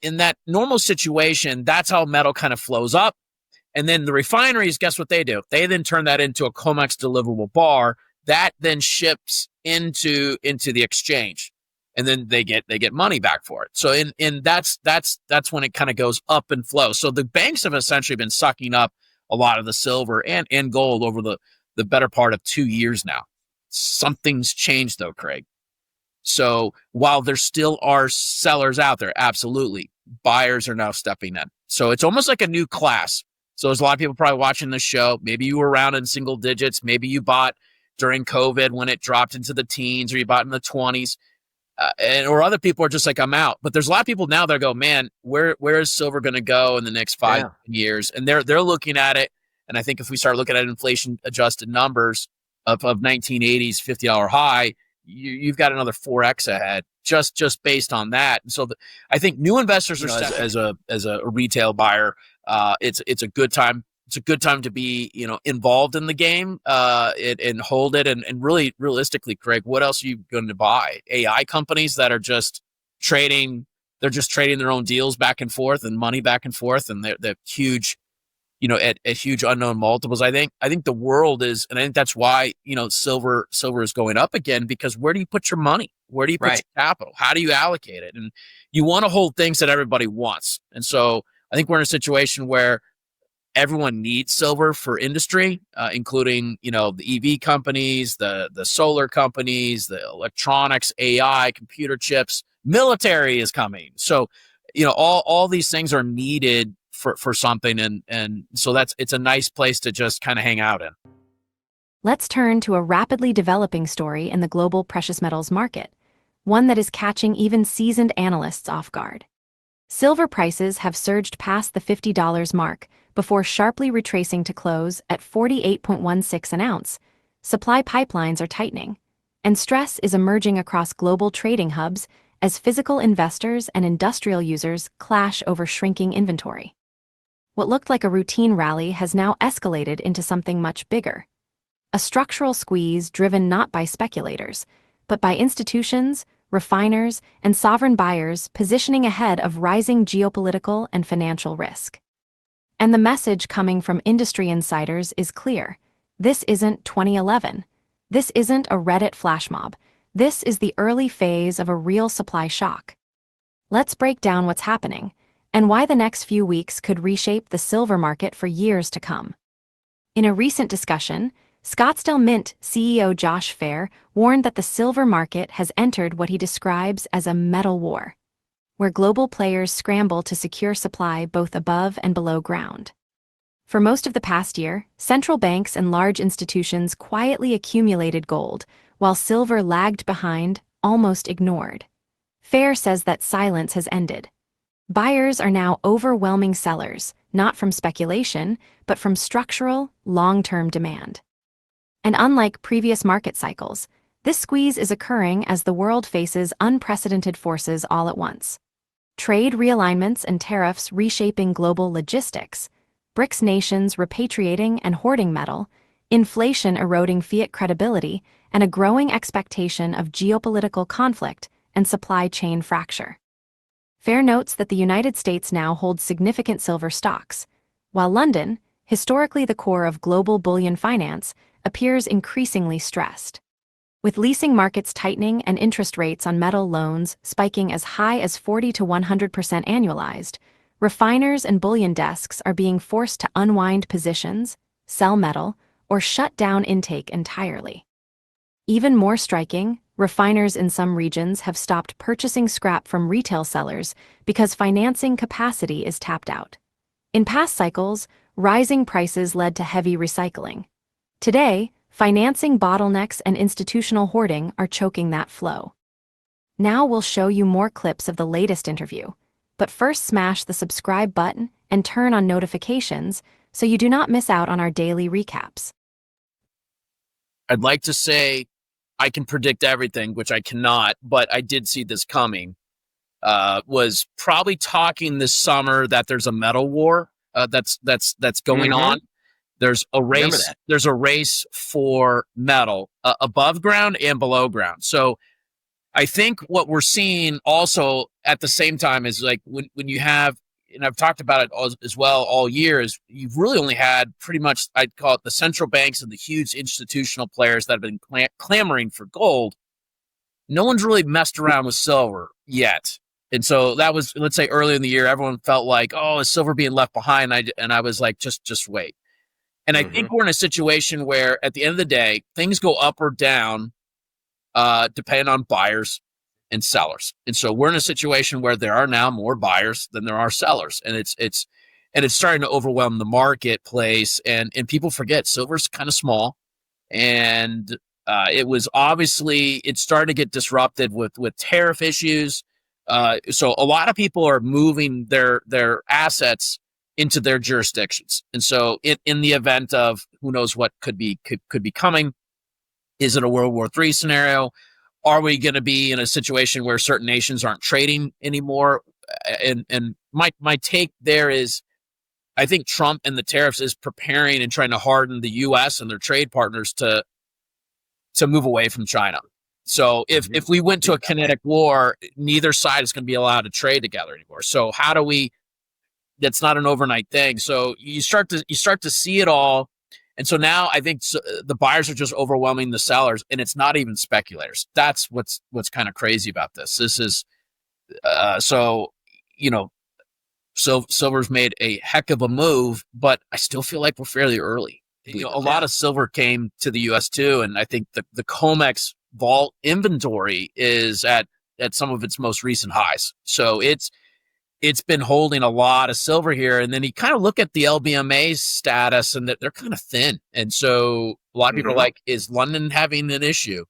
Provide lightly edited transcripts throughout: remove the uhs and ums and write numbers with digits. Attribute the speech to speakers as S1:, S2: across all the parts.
S1: in that normal situation, that's how metal kind of flows up. And then the refineries, guess what they do? They then turn that into a COMEX deliverable bar that then ships into the exchange, and then they get money back for it. So that's when it kind of goes up and flows. So the banks have essentially been sucking up a lot of the silver and gold over the better part of 2 years now. Something's changed though, Craig. So while there still are sellers out there, absolutely, buyers are now stepping in. So it's almost like a new class. So there's a lot of people probably watching this show. Maybe you were around in single digits. Maybe you bought during COVID when it dropped into the teens, or you bought in the 20s. Or other people are just like, I'm out. But there's a lot of people now that go, man, where is silver going to go in the next 5 years? And they're looking at it. And I think if we start looking at inflation adjusted numbers of 1980s $50 high, you've got another 4x ahead just based on that. And so I think new investors are as a retail buyer, it's a good time. It's a good time to be, involved in the game, and hold it. And really, realistically, Craig, what else are you going to buy? AI companies that are just trading. They're just trading their own deals back and forth and money back and forth, and they're huge, at huge unknown multiples. I think the world is, and I think that's why silver is going up again, because where do you put your money? Where do you put your capital? How do you allocate it? And you want to hold things that everybody wants. And so I think we're in a situation where everyone needs silver for industry, including, the EV companies, the solar companies, the electronics, AI, computer chips, military is coming. So, all these things are needed for something. And so it's a nice place to just kind of hang out in.
S2: Let's turn to a rapidly developing story in the global precious metals market, one that is catching even seasoned analysts off guard. Silver prices have surged past the $50 mark before sharply retracing to close at 48.16 an ounce. Supply pipelines are tightening, and stress is emerging across global trading hubs as physical investors and industrial users clash over shrinking inventory. What looked like a routine rally has now escalated into something much bigger. A structural squeeze driven not by speculators, but by institutions, refiners, and sovereign buyers positioning ahead of rising geopolitical and financial risk. And the message coming from industry insiders is clear. This isn't 2011. This isn't a Reddit flash mob. This is the early phase of a real supply shock. Let's break down what's happening and why the next few weeks could reshape the silver market for years to come. In a recent discussion, Scottsdale Mint CEO Josh Phair warned that the silver market has entered what he describes as a metal war, where global players scramble to secure supply both above and below ground. For most of the past year, central banks and large institutions quietly accumulated gold, while silver lagged behind, almost ignored. Phair says that silence has ended. Buyers are now overwhelming sellers, not from speculation, but from structural, long-term demand. And unlike previous market cycles, this squeeze is occurring as the world faces unprecedented forces all at once. Trade realignments and tariffs reshaping global logistics, BRICS nations repatriating and hoarding metal, inflation eroding fiat credibility, and a growing expectation of geopolitical conflict and supply chain fracture. Phair notes that the United States now holds significant silver stocks, while London, historically the core of global bullion finance, appears increasingly stressed. With leasing markets tightening and interest rates on metal loans spiking as high as 40 to 100% annualized, refiners and bullion desks are being forced to unwind positions, sell metal, or shut down intake entirely. Even more striking, refiners in some regions have stopped purchasing scrap from retail sellers because financing capacity is tapped out. In past cycles, rising prices led to heavy recycling. Today, financing bottlenecks and institutional hoarding are choking that flow. Now we'll show you more clips of the latest interview, but first smash the subscribe button and turn on notifications so you do not miss out on our daily recaps.
S1: I'd like to say I can predict everything, which I cannot, but I did see this coming. Was probably talking this summer that there's a metal war that's going on. There's a race. There's a race for metal above ground and below ground. So I think what we're seeing also at the same time is like when you have, and I've talked about it as well all year, is you've really only had pretty much, I'd call it the central banks and the huge institutional players that have been clamoring for gold. No one's really messed around with silver yet. And so that was, let's say early in the year, everyone felt like, oh, is silver being left behind? And I was like, just wait. And I think we're in a situation where at the end of the day, things go up or down, depending on buyers and sellers. And so we're in a situation where there are now more buyers than there are sellers. And it's starting to overwhelm the marketplace. And people forget silver's kind of small. And it was obviously, it started to get disrupted with tariff issues. So a lot of people are moving their assets into their jurisdictions. And so in the event of who knows what could be coming, is it a World War III scenario? Are we going to be in a situation where certain nations aren't trading anymore? And my take there is, I think Trump and the tariffs is preparing and trying to harden the U.S. and their trade partners to move away from China. So if we went to a kinetic war, neither side is going to be allowed to trade together anymore. So how do we? That's not an overnight thing. So you start to see it all. And so now I think the buyers are just overwhelming the sellers, and it's not even speculators. That's what's kind of crazy about this. This is so, you know, silver's made a heck of a move, but I still feel like we're fairly early. You know, a lot of silver came to the U.S. too, and I think the COMEX vault inventory is at some of its most recent highs. So it's been holding a lot of silver here. And then you kind of look at the LBMA status and that they're kind of thin. And so a lot of people are like, is London having an issue?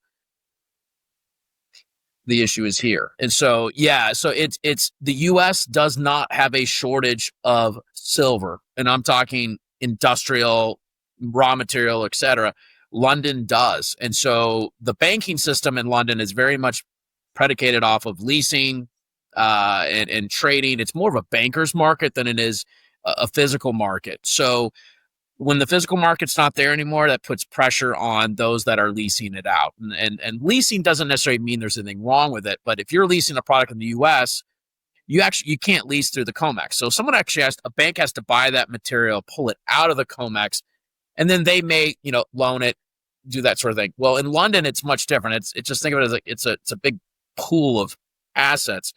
S1: The issue is here. And so, yeah, so it's the US does not have a shortage of silver. And I'm talking industrial, raw material, et cetera. London does. And so the banking system in London is very much predicated off of leasing, and trading. It's more of a banker's market than it is a physical market. So when the physical market's not there anymore, that puts pressure on those that are leasing it out. And leasing doesn't necessarily mean there's anything wrong with it. But if you're leasing a product in the US, you can't lease through the COMEX. So someone actually a bank has to buy that material, pull it out of the COMEX, and then they may, loan it, do that sort of thing. Well, in London, it's much different. It's just think of it as like it's a big pool of assets.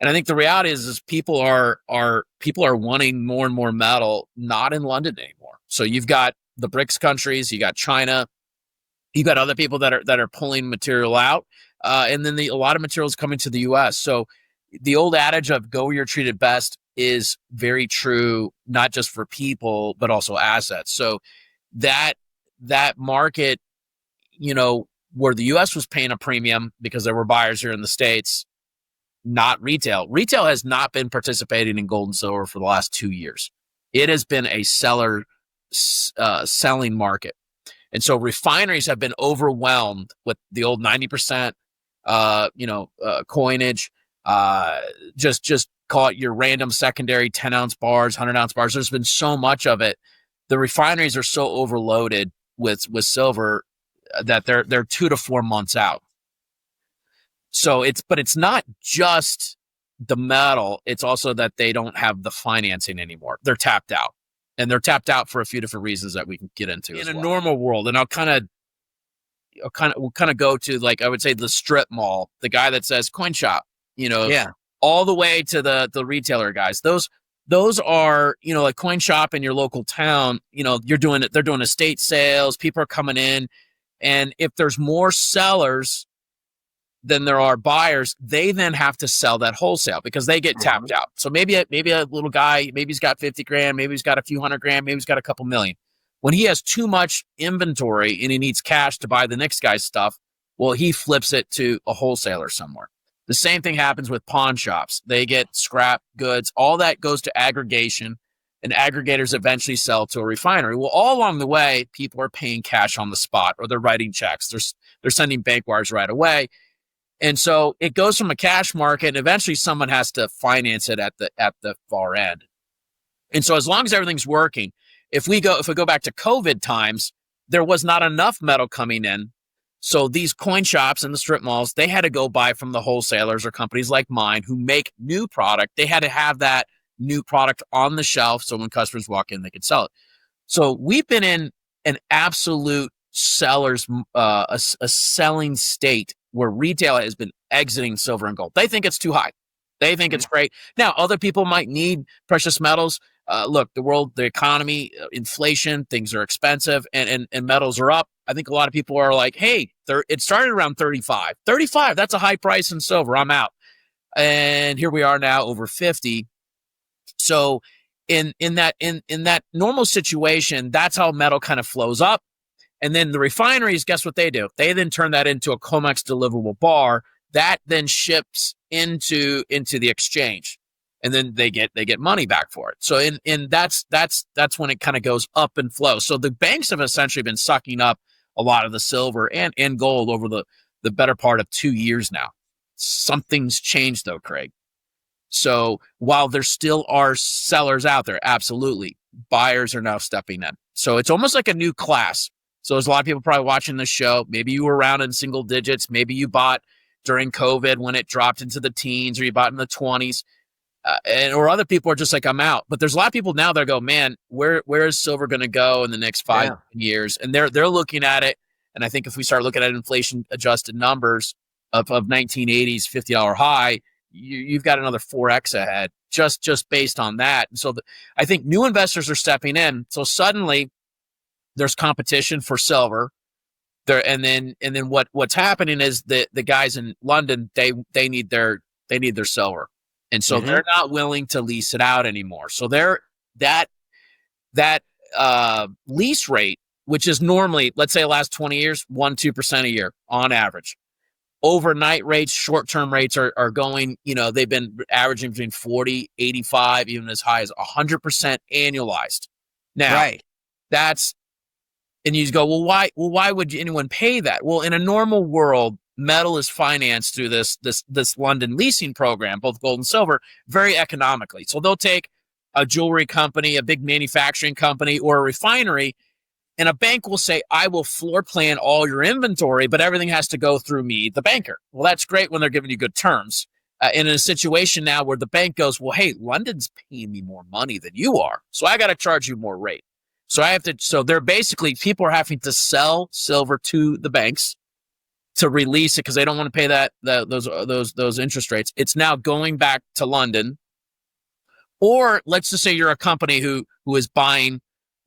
S1: And I think the reality is people are wanting more and more metal, not in London anymore. So you've got the BRICS countries, you got China, you got other people that are pulling material out, and then a lot of materials coming to the U.S. So the old adage of "go where you're treated best" is very true, not just for people but also assets. So that market, where the U.S. was paying a premium because there were buyers here in the States. Not retail. Retail has not been participating in gold and silver for the last 2 years. It has been a selling market. And so refineries have been overwhelmed with the old 90%, coinage, just call it your random secondary 10-ounce bars, 100-ounce bars. There's been so much of it. The refineries are so overloaded with silver that they're 2 to 4 months out. So it's not just the metal. It's also that they don't have the financing anymore. They're tapped out, and they're tapped out for a few different reasons that we can get into in a normal world. And we'll kind of go to, like, I would say the strip mall, the guy that says coin shop, all the way to the retailer guys. Those are, like coin shop in your local town, they're doing estate sales. People are coming in. And if there's more sellers than there are buyers, they then have to sell that wholesale because they get tapped out. So maybe a little guy, maybe he's got 50 grand, maybe he's got a few $100,000, maybe he's got a couple million. When he has too much inventory and he needs cash to buy the next guy's stuff, well, he flips it to a wholesaler somewhere. The same thing happens with pawn shops. They get scrap goods. All that goes to aggregation, and aggregators eventually sell to a refinery. Well, all along the way, people are paying cash on the spot, or they're writing checks. They're sending bank wires right away. And so it goes from a cash market, and eventually someone has to finance it at the far end. And so as long as everything's working, if we go back to COVID times, there was not enough metal coming in So these coin shops and the strip malls, they had to go buy from the wholesalers or companies like mine who make new product. They had to have that new product on the shelf so when customers walk in, they could sell it. So we've been in an absolute seller's, a selling state where retail has been exiting silver and gold. They think it's too high. They think it's great. Now, other people might need precious metals. Look, the economy, inflation, things are expensive and metals are up. I think a lot of people are like, hey, it started around 35. 35, that's a high price in silver. I'm out. And here we are now over 50. So in that normal situation, that's how metal kind of flows up. And then the refineries, guess what they do? They then turn that into a COMEX deliverable bar that then ships into the exchange. And then they get money back for it. So that's when it kind of goes up and flows. So the banks have essentially been sucking up a lot of the silver and gold over the better part of 2 years now. Something's changed though, Craig. So while there still are sellers out there, absolutely, buyers are now stepping in. So it's almost like a new class. So there's a lot of people probably watching this show. Maybe you were around in single digits. Maybe you bought during COVID when it dropped into the teens, or you bought in the 20s. Or other people are just like, I'm out. But there's a lot of people now that go, man, where is silver going to go in the next 5 years? And they're looking at it. And I think if we start looking at inflation adjusted numbers of 1980s $50 high, you've got another 4x ahead just based on that. And so I think new investors are stepping in. So suddenly there's competition for silver there. And then what's happening is the guys in London, they need their silver. And so they're not willing to lease it out anymore. So that lease rate, which is normally, let's say the last 20 years, 1-2% a year on average. Overnight rates, short-term rates are going, they've been averaging between 40, 85, even as high as 100% annualized. Now, and you go, well, why would anyone pay that? Well, in a normal world, metal is financed through this London leasing program, both gold and silver, very economically. So they'll take a jewelry company, a big manufacturing company, or a refinery, and a bank will say, I will floor plan all your inventory, but everything has to go through me, the banker. Well, that's great when they're giving you good terms. In a situation now where the bank goes, well, hey, London's paying me more money than you are, so I got to charge you more rate. So they're basically, people are having to sell silver to the banks to release it because they don't want to pay those interest rates. It's now going back to London. Or let's just say you're a company who is buying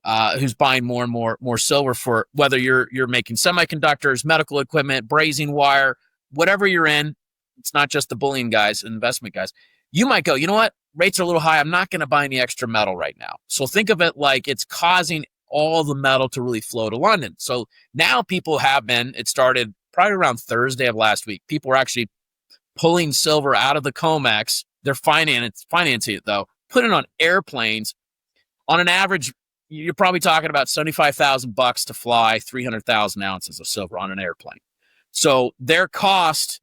S1: more and more silver for whether you're making semiconductors, medical equipment, brazing wire, whatever you're in. It's not just the bullion guys, investment guys. You might go, you know what? Rates are a little high. I'm not going to buy any extra metal right now. So think of it like it's causing all the metal to really flow to London. So now people it started probably around Thursday of last week. People were actually pulling silver out of the COMEX. They're financing it though, putting it on airplanes. On an average, you're probably talking about $75,000 to fly 300,000 ounces of silver on an airplane. So their cost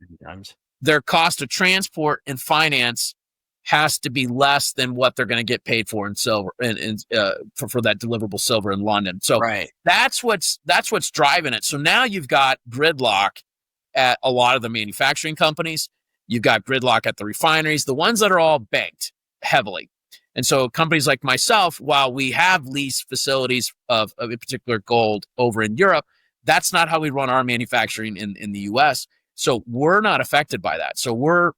S1: of transport and finance has to be less than what they're going to get paid for in silver and for that deliverable silver in London. So that's what's driving it. So now you've got gridlock at a lot of the manufacturing companies. You've got gridlock at the refineries, the ones that are all banked heavily. And so companies like myself, while we have lease facilities of in particular gold over in Europe, that's not how we run our manufacturing in the US. So we're not affected by that. So we're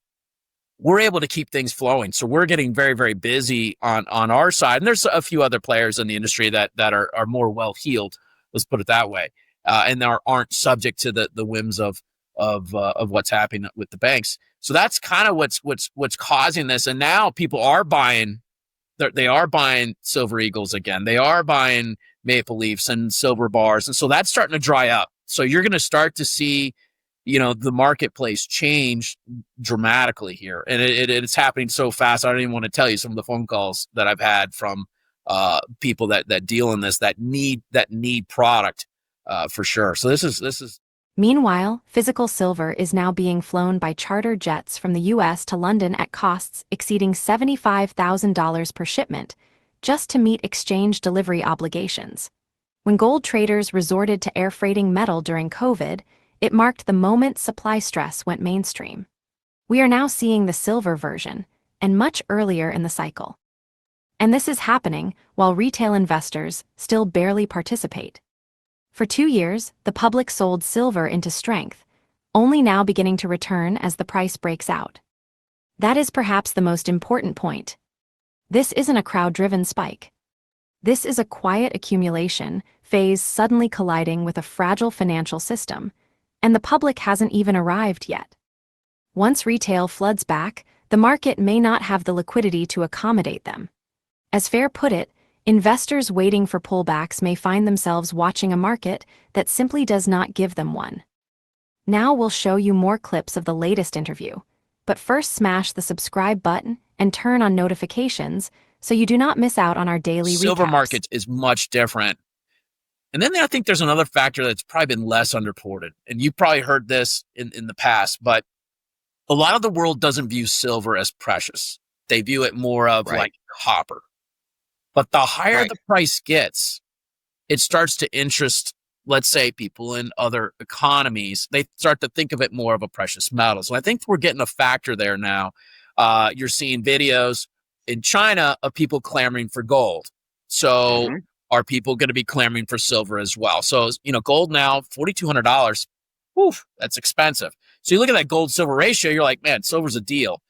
S1: able to keep things flowing. So we're getting very, very busy on our side. And there's a few other players in the industry that are more well-heeled, let's put it that way, and aren't subject to the whims of what's happening with the banks. So that's kind of what's causing this. And now people are buying, they are buying Silver Eagles again. They are buying Maple Leafs and silver bars. And so that's starting to dry up. So you're going to start to see, the marketplace change dramatically here. And it's happening so fast. I don't even want to tell you some of the phone calls that I've had from people that deal in this, that need product for sure. So this is.
S2: Meanwhile, physical silver is now being flown by charter jets from the U.S. to London at costs exceeding $75,000 per shipment, just to meet exchange delivery obligations. When gold traders resorted to air freighting metal during COVID, It marked the moment supply stress went mainstream. We are now seeing the silver version, and much earlier in the cycle. And this is happening while retail investors still barely participate. For 2 years, the public sold silver into strength, only now beginning to return as the price breaks out. That is perhaps the most important point. This isn't a crowd-driven spike. This is a quiet accumulation phase suddenly colliding with a fragile financial system, and the public hasn't even arrived yet. Once retail floods back, the market may not have the liquidity to accommodate them. As Phair put it, investors waiting for pullbacks may find themselves watching a market that simply does not give them one. Now we'll show you more clips of the latest interview, but first smash the subscribe button and turn on notifications so you do not miss out on our daily
S1: Silver
S2: recaps.
S1: market is much different. And then I think there's another factor that's probably been less underreported. And you've probably heard this in the past, but a lot of the world doesn't view silver as precious. They view it more of like copper. But the higher the price gets, it starts to interest, let's say, people in other economies. They start to think of it more of a precious metal. So I think we're getting a factor there now. You're seeing videos in China of people clamoring for gold. So are people going to be clamoring for silver as well? So, gold now, $4,200. Oof, that's expensive. So you look at that gold silver ratio, you're like, man, silver's a deal.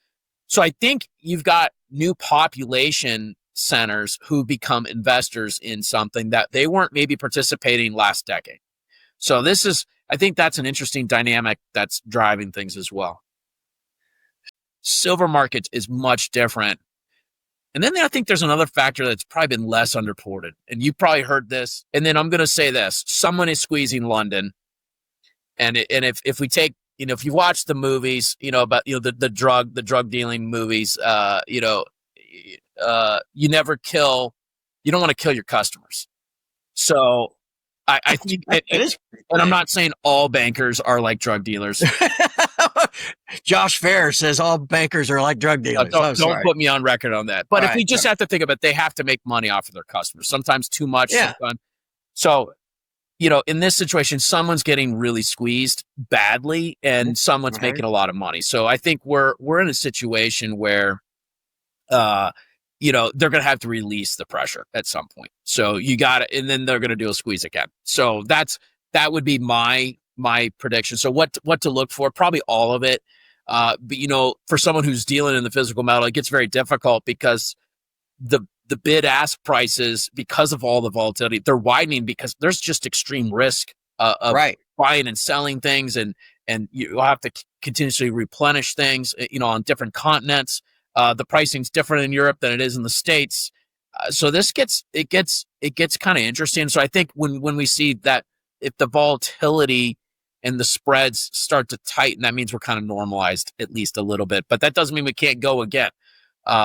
S1: So I think you've got new population centers who become investors in something that they weren't maybe participating last decade. So I think that's an interesting dynamic that's driving things as well. Silver market is much different. And then I think there's another factor that's probably been less underreported. And you've probably heard this. And then I'm going to say this. Someone is squeezing London. And if we take, if you watch the movies, about, the drug dealing movies, you don't want to kill your customers. So I think, and I'm not saying all bankers are like drug dealers.
S3: Josh Phair says all bankers are like drug dealers.
S1: Don't put me on record on that. But if we just have to think about it, they have to make money off of their customers. Sometimes too much.
S3: Yeah.
S1: So, in this situation, someone's getting really squeezed badly and someone's making a lot of money. So I think we're in a situation where, they're going to have to release the pressure at some point. So you got it. And then they're going to do a squeeze again. So that would be my prediction. So what to look for? Probably all of it. But for someone who's dealing in the physical metal, it gets very difficult because the bid ask prices, because of all the volatility, they're widening because there's just extreme risk of buying and selling things, and you'll have to continuously replenish things, on different continents. The pricing's different in Europe than it is in the States. So it gets kind of interesting. So I think when we see that, if the volatility and the spreads start to tighten, that means we're kind of normalized at least a little bit, but that doesn't mean we can't go again.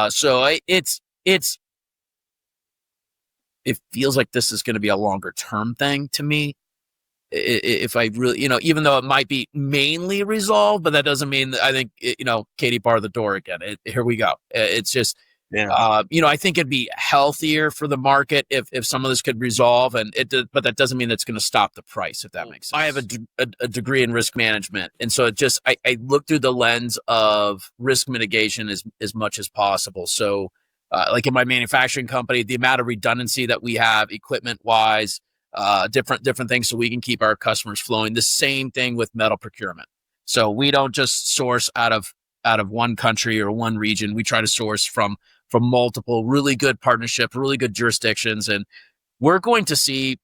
S1: So it feels like this is going to be a longer term thing to me. If I really, even though it might be mainly resolved, but that doesn't mean that I think, Katie barred the door again. Here we go. It's just, I think it'd be healthier for the market if some of this could resolve, but that doesn't mean that's going to stop the price, if that makes sense. I have a degree in risk management. And so I look through the lens of risk mitigation as much as possible. So, like in my manufacturing company, the amount of redundancy that we have equipment wise, different things so we can keep our customers flowing. The same thing with metal procurement. So we don't just source out of one country or one region. We try to source from multiple really good partnerships, really good jurisdictions, and we're going to see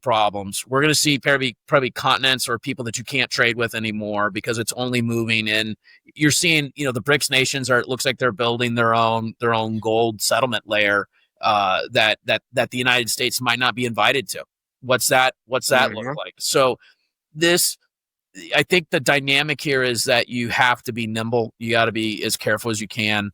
S1: problems. We're going to see probably continents or people that you can't trade with anymore because it's only moving. And you're seeing, the BRICS nations it looks like they're building their own gold settlement layer that the United States might not be invited to. What's that look like? So I think the dynamic here is that you have to be nimble. You got to be as careful as you can.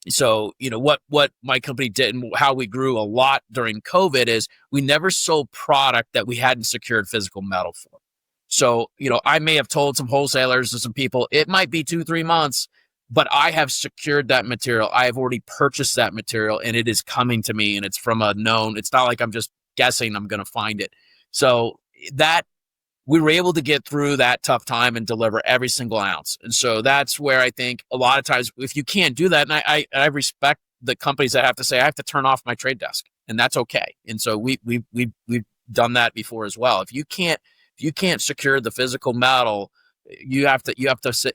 S1: So, what my company did and how we grew a lot during COVID is we never sold product that we hadn't secured physical metal for. So, I may have told some wholesalers or some people, it might be 2-3 months, but I have secured that material. I have already purchased that material and it is coming to me and it's from a known, it's not like I'm just guessing I'm going to find it. So that we were able to get through that tough time and deliver every single ounce. And so that's where I think a lot of times, if you can't do that, and I respect the companies that have to say, I have to turn off my trade desk, and that's okay. And so we've done that before as well. If you can't secure the physical metal, you have to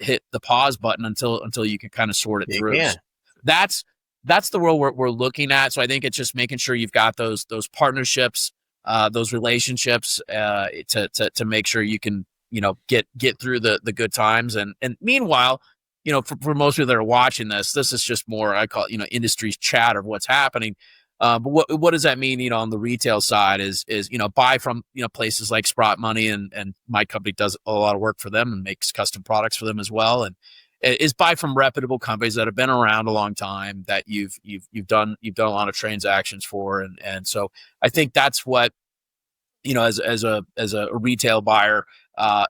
S1: hit the pause button until you can kind of sort it through.
S3: Yeah.
S1: That's the world we're looking at. So I think it's just making sure you've got those partnerships, those relationships, to make sure you can, get through the good times. And meanwhile, for most people that are watching this is just more, I call it, industry's chat of what's happening. But what does that mean, on the retail side is buy from, places like Sprott Money, and my company does a lot of work for them and makes custom products for them as well. And is buy from reputable companies that have been around a long time, that you've done a lot of transactions for. And so I think that's what, as a retail buyer,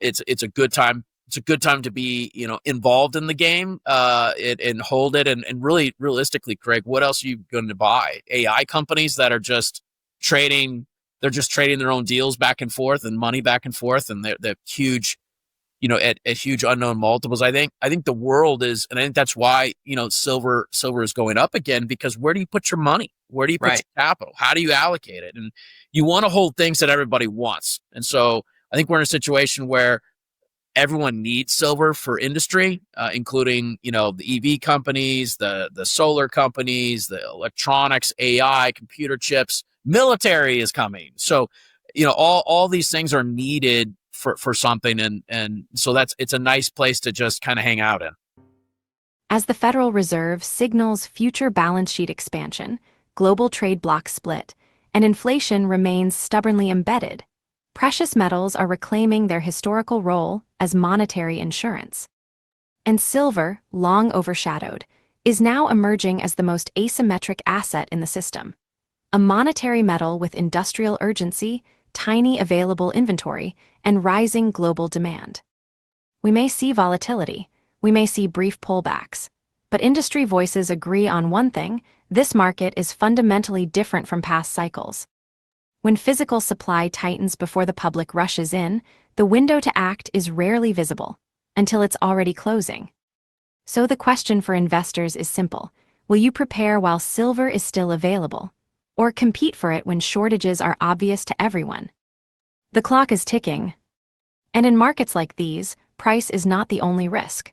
S1: it's a good time. It's a good time to be, involved in the game, and hold it. And really, realistically, Craig, what else are you going to buy? AI companies that are just trading. They're just trading their own deals back and forth and money back and forth, and they're huge, at huge unknown multiples. I think the world is, and I think that's why, silver is going up again, because where do you put your money? Where do you put your capital? How do you allocate it? And you want to hold things that everybody wants. And so I think we're in a situation where everyone needs silver for industry, including, the EV companies, the solar companies, the electronics, AI, computer chips, military is coming. So, all these things are needed for something. And so it's a nice place to just kind of hang out in.
S2: As the Federal Reserve signals future balance sheet expansion, global trade blocs split, and inflation remains stubbornly embedded, precious metals are reclaiming their historical role as monetary insurance. And silver, long overshadowed, is now emerging as the most asymmetric asset in the system. A monetary metal with industrial urgency, tiny available inventory, and rising global demand. We may see volatility, we may see brief pullbacks, but industry voices agree on one thing: this market is fundamentally different from past cycles. When physical supply tightens before the public rushes in, the window to act is rarely visible, until it's already closing. So the question for investors is simple: will you prepare while silver is still available, or compete for it when shortages are obvious to everyone? The clock is ticking. And in markets like these, price is not the only risk.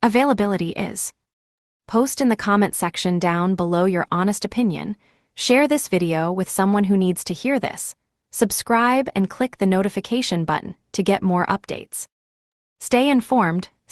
S2: Availability is. Post in the comment section down below your honest opinion. Share this video with someone who needs to hear this. Subscribe and click the notification button to get more updates. Stay informed,